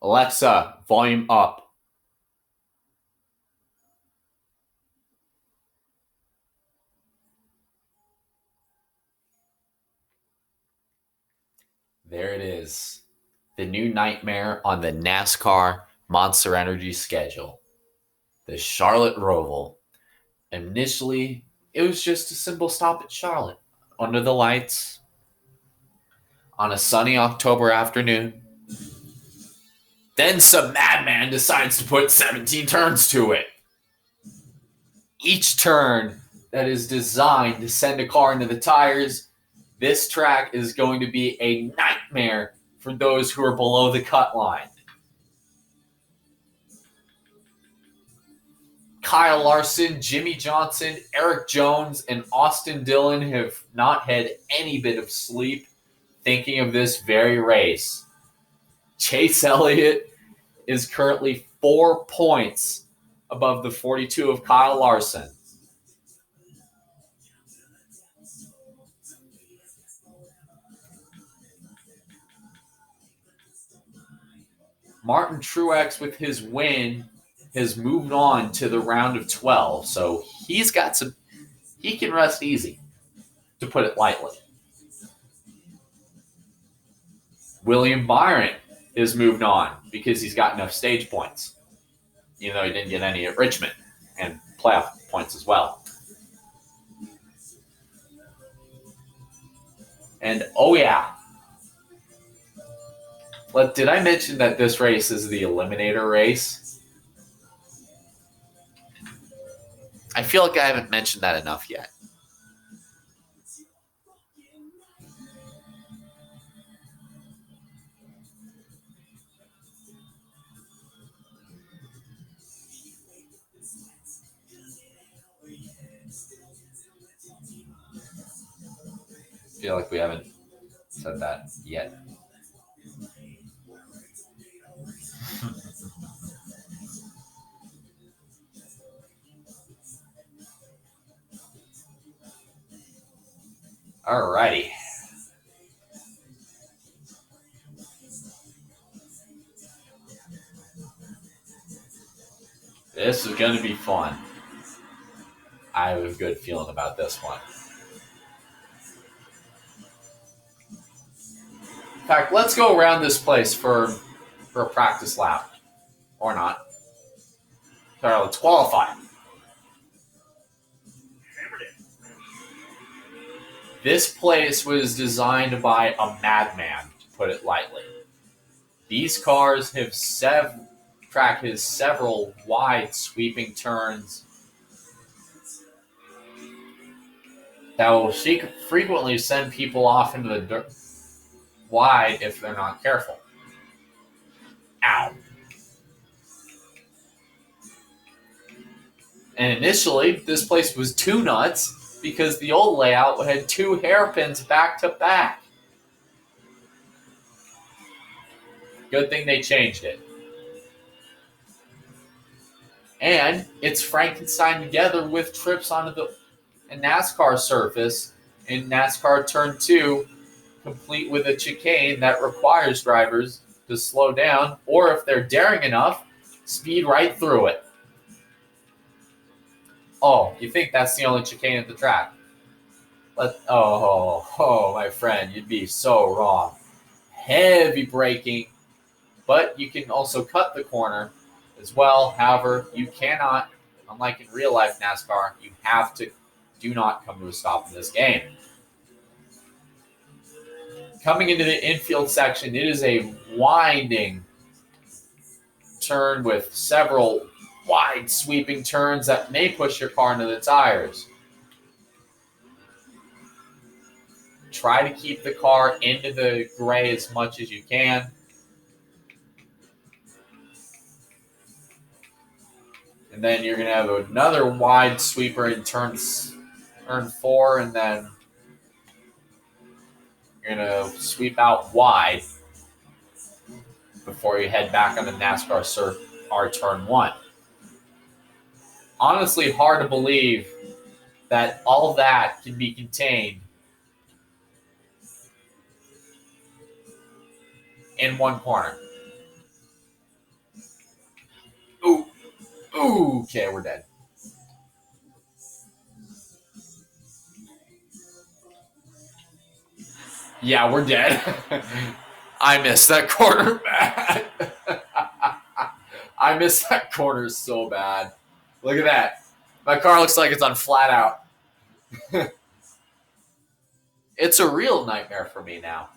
Alexa, volume up. There it is. The new nightmare on the NASCAR Monster Energy schedule. The Charlotte Roval. Initially, it was just a simple stop at Charlotte, under the lights, on a sunny October afternoon. Then some madman decides to put 17 turns to it. Each turn that is designed to send a car into the tires, this track is going to be a nightmare for those who are below the cut line. Kyle Larson, Jimmy Johnson, Eric Jones, and Austin Dillon have not had any bit of sleep thinking of this very race. Chase Elliott is currently 4 points above the 42 of Kyle Larson. Martin Truex, with his win, has moved on to the round of 12, so he can rest easy, to put it lightly. William Byron has moved on because he's got enough stage points, even though he didn't get any at Richmond, and playoff points as well. And oh yeah, did I mention that this race is the Eliminator race? I feel like I haven't mentioned that enough yet. I feel like we haven't said that yet. Alrighty. This is going to be fun. I have a good feeling about this one. In fact, let's go around this place for a practice lap. Or not. Sorry, let's qualify. This place was designed by a madman, to put it lightly. These cars have track has several wide sweeping turns that will frequently send people off into the dirt wide if they're not careful. Ow. And initially, this place was too nuts because the old layout had 2 hairpins back to back. Good thing they changed it. And it's Frankenstein together with trips onto the NASCAR surface in NASCAR Turn 2, complete with a chicane that requires drivers to slow down, or if they're daring enough, speed right through it. Oh, you think that's the only chicane at the track? Oh, my friend, you'd be so wrong. Heavy braking, but you can also cut the corner as well. However, you cannot, unlike in real life NASCAR, do not come to a stop in this game. Coming into the infield section, it is a winding turn with several wide sweeping turns that may push your car into the tires. Try to keep the car into the gray as much as you can. And then you're going to have another wide sweeper in turn 4, and then you're going to sweep out wide before you head back on the NASCAR R turn 1. Honestly, hard to believe that all that can be contained in one corner. Okay, we're dead. Yeah, we're dead. I missed that corner bad. I missed that corner so bad. Look at that. My car looks like it's on flat out. It's a real nightmare for me now.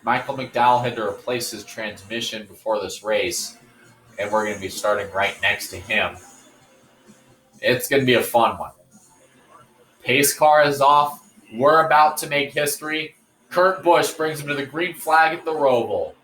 Michael McDowell had to replace his transmission before this race, and we're going to be starting right next to him. It's going to be a fun one. Pace car is off. We're about to make history. Kurt Busch brings him to the green flag at the Roval.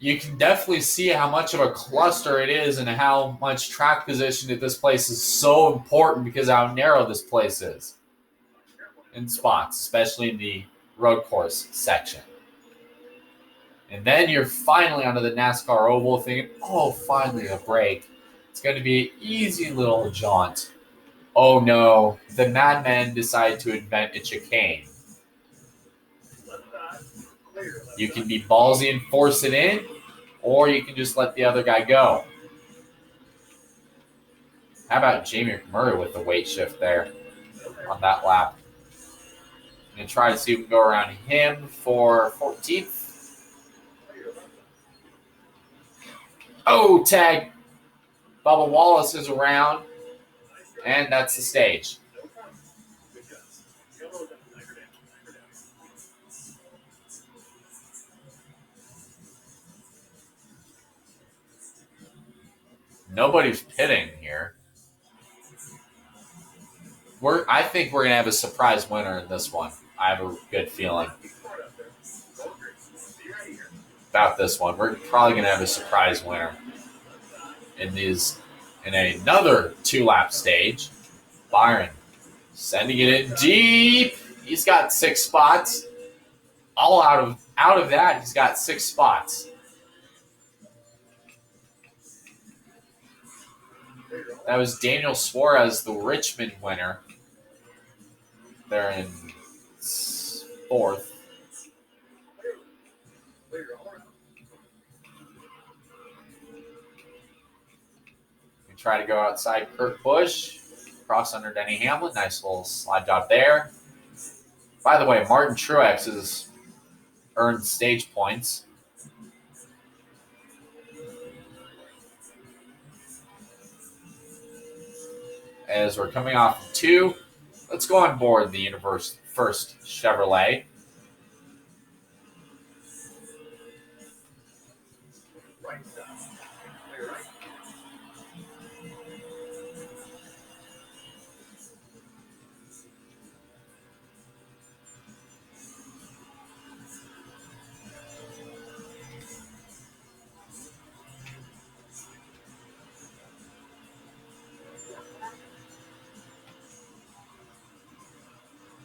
You can definitely see how much of a cluster it is and how much track position at this place is so important because of how narrow this place is in spots, especially in the road course section. And then you're finally onto the NASCAR oval thinking, oh, finally a break. It's going to be an easy little jaunt. Oh no, the madmen decide to invent a chicane. You can be ballsy and force it in, or you can just let the other guy go. How about Jamie McMurray with the weight shift there on that lap? I'm going to try to see if we can go around him for 14th. Oh, tag. Bubba Wallace is around, and that's the stage. Nobody's pitting here. I think we're going to have a surprise winner in this one. I have a good feeling about this one. We're probably going to have a surprise winner in another 2-lap stage. Byron sending it in deep. He's got 6 spots. All out of that, he's got 6 spots. That was Daniel Suarez, the Richmond winner. They're in 4th. We try to go outside Kurt Busch. Cross under Denny Hamlin. Nice little slide job there. By the way, Martin Truex has earned stage points. As we're coming off of 2, let's go on board the first Chevrolet.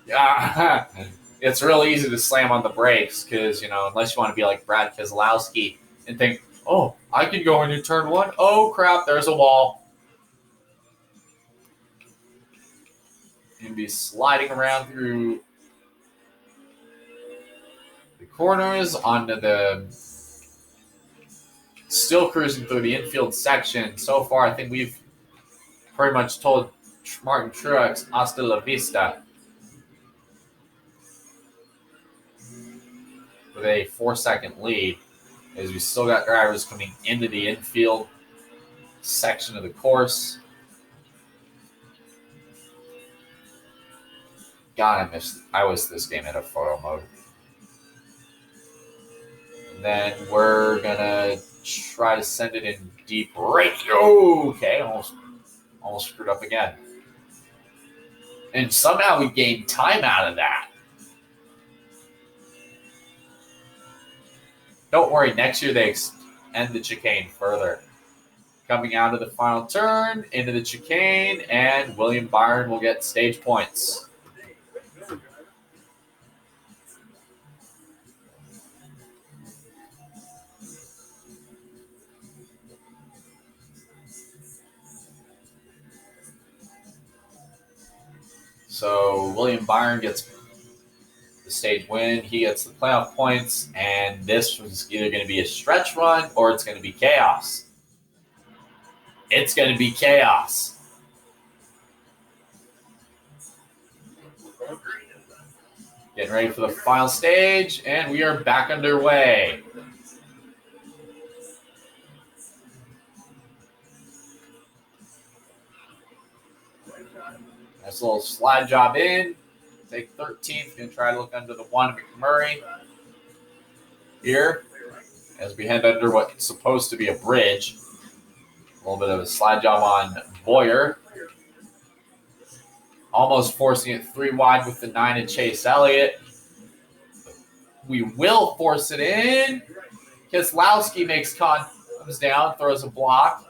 Yeah, it's real easy to slam on the brakes because, unless you want to be like Brad Keselowski and think, oh, I can go into turn 1. Oh, crap, there's a wall. And be sliding around through the corners onto still cruising through the infield section. So far, I think we've pretty much told Martin Truex hasta la vista. With a 4-second lead, as we still got drivers coming into the infield section of the course. God, I wish this game had a photo mode. And then we're gonna try to send it in deep right. Oh, okay, almost screwed up again. And somehow we gained time out of that. Don't worry, next year they extend the chicane further. Coming out of the final turn, into the chicane, and William Byron will get stage points. So William Byron gets the stage win. He gets the playoff points, and this was either going to be a stretch run or it's going to be chaos. It's going to be chaos. Getting ready for the final stage, and we are back underway. Nice little slide job in. Take 13th. Going to try to look under the one McMurray here as we head under what's supposed to be a bridge. A little bit of a slide job on Boyer. Almost forcing it 3 wide with the 9 and Chase Elliott. We will force it in. Keselowski comes down, throws a block.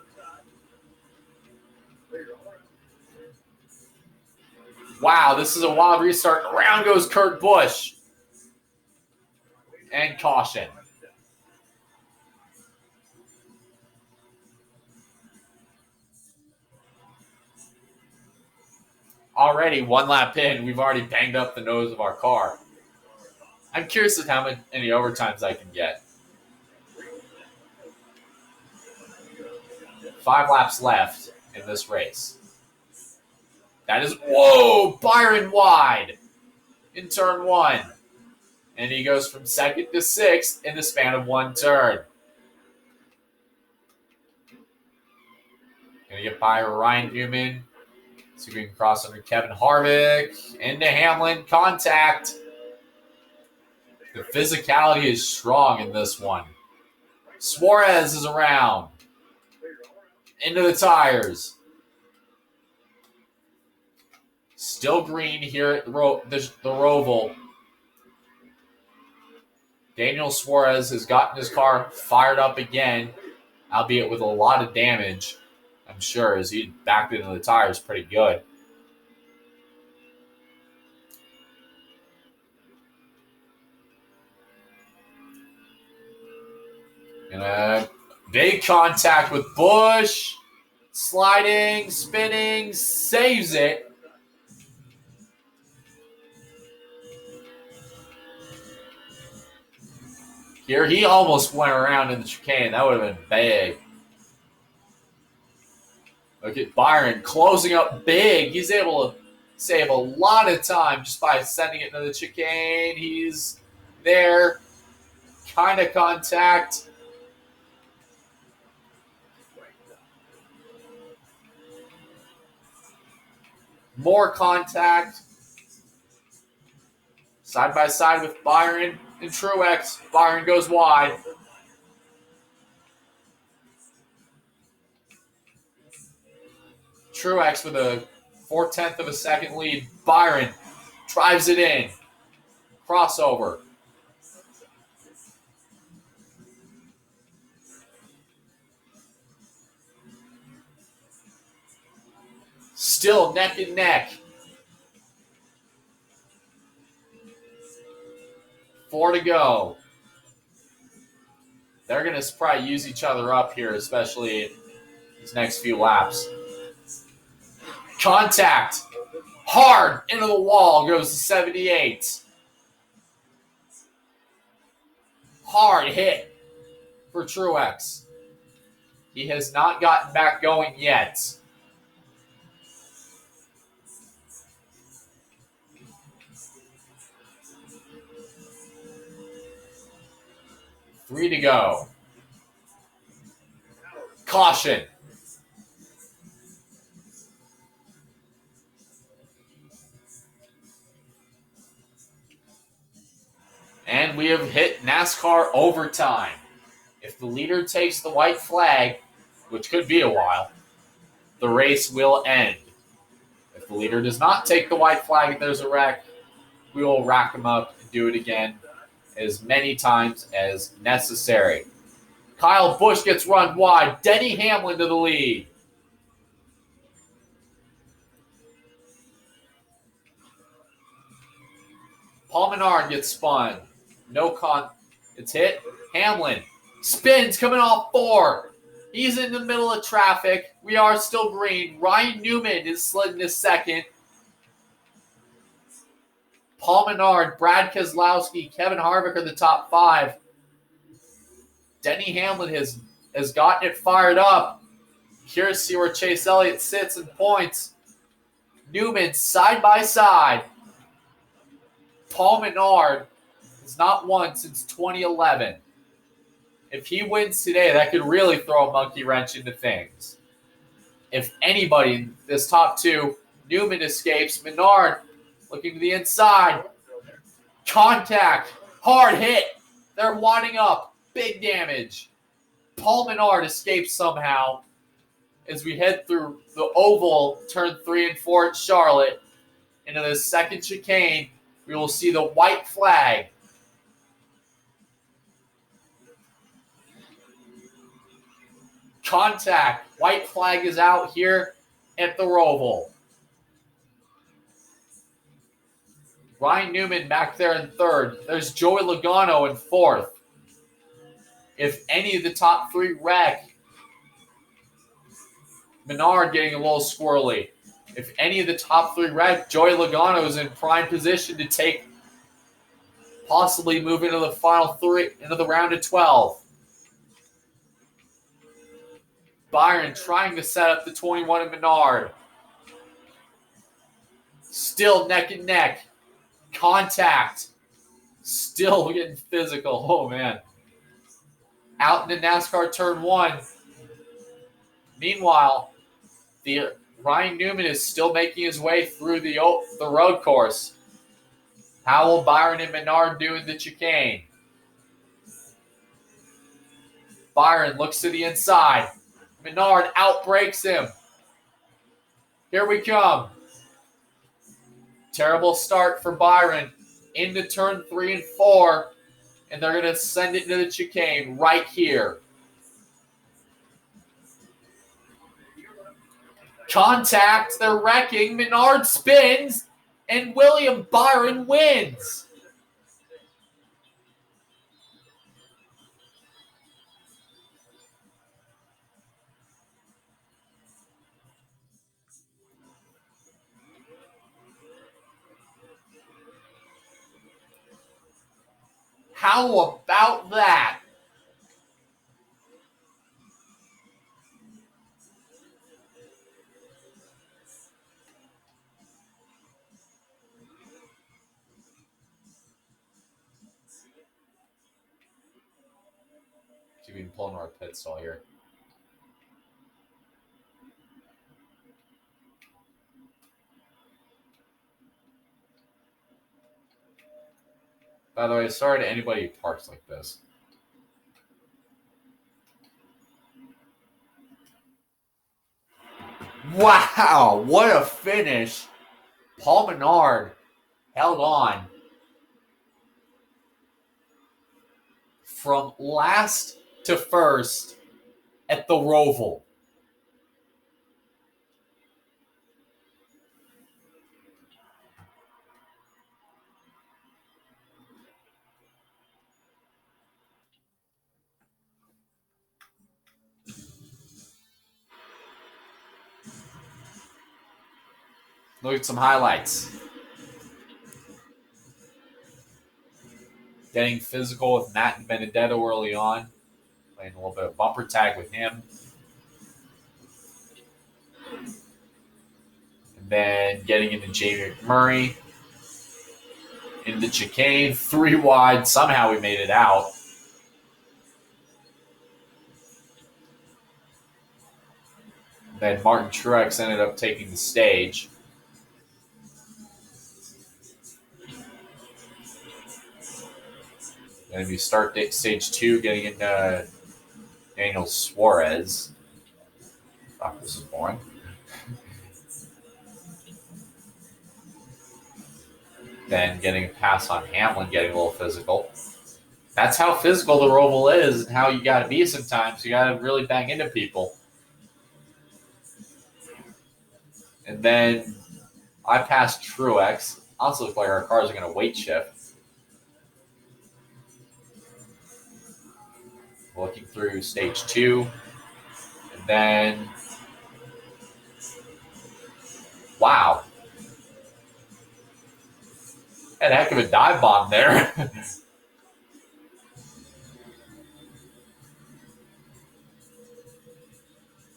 Wow, this is a wild restart. Around goes Kurt Busch. And caution. Already 1 lap in, we've already banged up the nose of our car. I'm curious as to how many overtimes I can get. 5 laps left in this race. That is, whoa, Byron wide in turn 1. And he goes from 2nd to 6th in the span of 1 turn. Going to get by Ryan Newman. See if we can cross under Kevin Harvick. Into Hamlin. Contact. The physicality is strong in this one. Suarez is around. Into the tires. Still green here at the Roval. Daniel Suarez has gotten his car fired up again, albeit with a lot of damage, I'm sure, as he backed into the tires pretty good. And a big contact with Busch. Sliding, spinning, saves it. Here, he almost went around in the chicane. That would have been big. Look at Byron closing up big. He's able to save a lot of time just by sending it into the chicane. He's there. Kind of contact. More contact. Side by side with Byron and Truex. Byron goes wide. Truex with a 4/10 of a second lead. Byron drives it in. Crossover. Still neck and neck. 4 to go. They're going to probably use each other up here, especially these next few laps. Contact. Hard into the wall goes to 78. Hard hit for Truex. He has not gotten back going yet. Three to go. Caution. And we have hit NASCAR overtime. If the leader takes the white flag, which could be a while, the race will end. With If the leader does not take the white flag and there's a wreck, we will rack them up and do it again as many times as necessary. Kyle Busch gets run wide. Denny Hamlin to the lead. Paul Menard gets spun. It's hit. Hamlin spins coming off 4. He's in the middle of traffic. We are still green. Ryan Newman is slid into second. Paul Menard, Brad Keselowski, Kevin Harvick are the top 5. Denny Hamlin has gotten it fired up. Curious to see where Chase Elliott sits in points. Newman side by side. Paul Menard has not won since 2011. If he wins today, that could really throw a monkey wrench into things. If anybody in this top 2, Newman escapes. Menard looking to the inside. Contact. Hard hit. They're winding up. Big damage. Paul Menard escapes somehow as we head through the oval, turn 3 and 4 at Charlotte. Into the second chicane, we will see the white flag. Contact. White flag is out here at the Roval. Ryan Newman back there in 3rd. There's Joey Logano in 4th. If any of the top 3 wreck, Menard getting a little squirrely. If any of the top 3 wreck, Joey Logano is in prime position to take, possibly move into the final 3, into the round of 12. Byron trying to set up the 21 of Menard. Still neck and neck. Contact. Still getting physical. Oh, man. Out into NASCAR turn 1. Meanwhile, Ryan Newman is still making his way through the road course. How will Byron and Menard do in the chicane? Byron looks to the inside. Menard outbreaks him. Here we come. Terrible start for Byron into turn 3 and 4, and they're going to send it into the chicane right here. Contact, they're wrecking. Menard spins, and William Byron wins. How about that? See if we can pull into our pit stall here. By the way, sorry to anybody who parks like this. Wow, what a finish. Paul Menard held on from last to first at the Roval. Look at some highlights. Getting physical with Matt Benedetto early on. Playing a little bit of bumper tag with him. And then getting into Jamie McMurray. Into the chicane. 3 wide. Somehow we made it out. Then Martin Truex ended up taking the stage. And if you start stage 2, getting into Daniel Suarez. Fuck, this is boring. Then getting a pass on Hamlin, getting a little physical. That's how physical the Roval is and how you got to be sometimes. You got to really bang into people. And then I passed Truex. Also looks like our cars are going to weight shift. Looking through stage 2. And then, wow. Had a heck of a dive bomb there.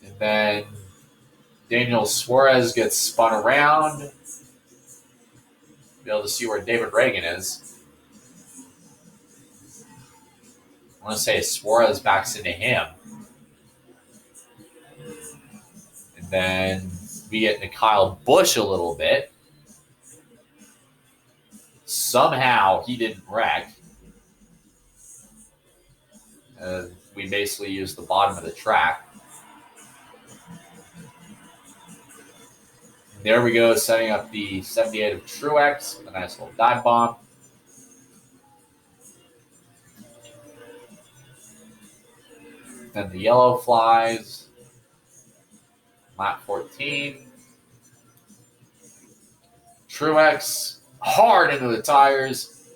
And then Daniel Suarez gets spun around. Be able to see where David Reagan is. I want to say Suarez backs into him. And then we get into Kyle Busch a little bit. Somehow he didn't wreck. We basically used the bottom of the track. There we go, setting up the 78 of Truex. A nice little dive bomb. Then the yellow flies. Lap 14. Truex hard into the tires.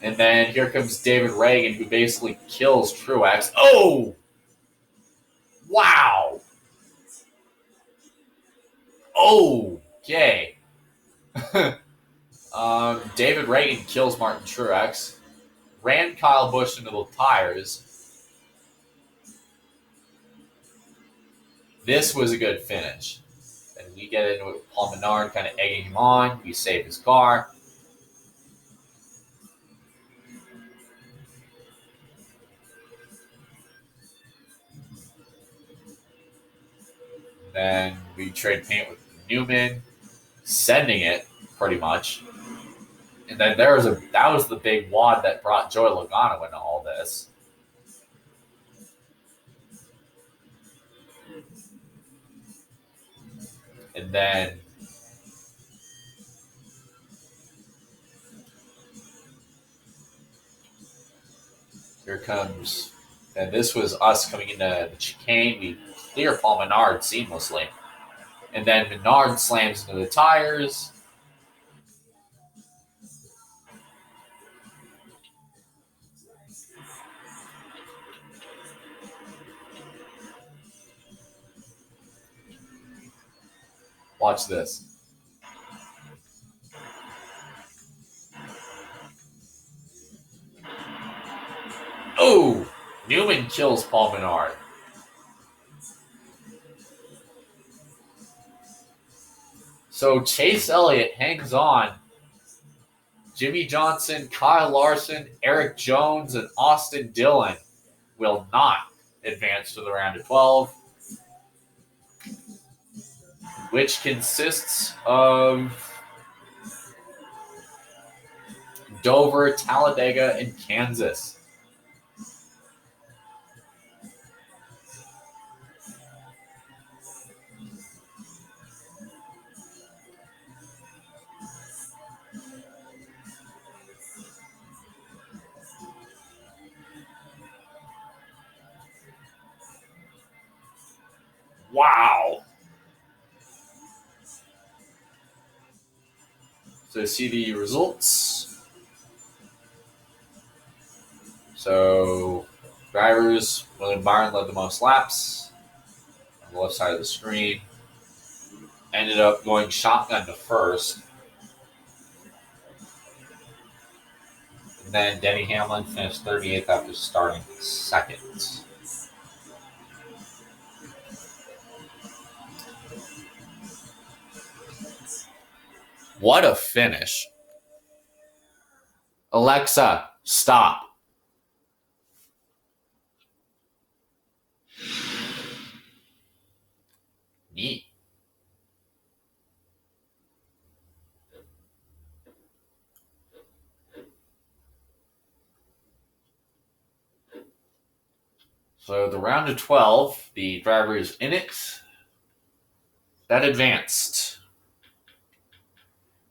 And then here comes David Reagan, who basically kills Truex. Oh! Wow! Okay. David Reagan kills Martin Truex. Ran Kyle Busch into the tires. This was a good finish. And we get into it with Paul Menard kind of egging him on. We save his car. Then we trade paint with Newman, sending it pretty much. And then that was the big wad that brought Joey Logano into all this. And then here comes, and this was us coming into the chicane. We clear Paul Menard seamlessly. And then Menard slams into the tires. Watch this. Oh! Newman kills Paul Menard. So Chase Elliott hangs on. Jimmy Johnson, Kyle Larson, Eric Jones, and Austin Dillon will not advance to the round of 12, which consists of Dover, Talladega, and Kansas. Wow. So see the results. So drivers, William Byron led the most laps on the left side of the screen. Ended up going shotgun to first. And then Denny Hamlin finished 38th after starting second. What a finish. Alexa, stop. Neat. So the round of 12, the drivers in it. that advanced: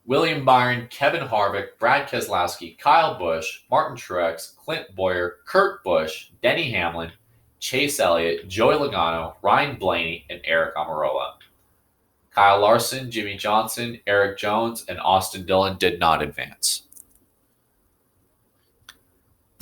William Byron, Kevin Harvick, Brad Keselowski, Kyle Busch, Martin Truex, Clint Boyer, Kurt Busch, Denny Hamlin, Chase Elliott, Joey Logano, Ryan Blaney, and Eric Almirola. Kyle Larson, Jimmy Johnson, Eric Jones, and Austin Dillon did not advance.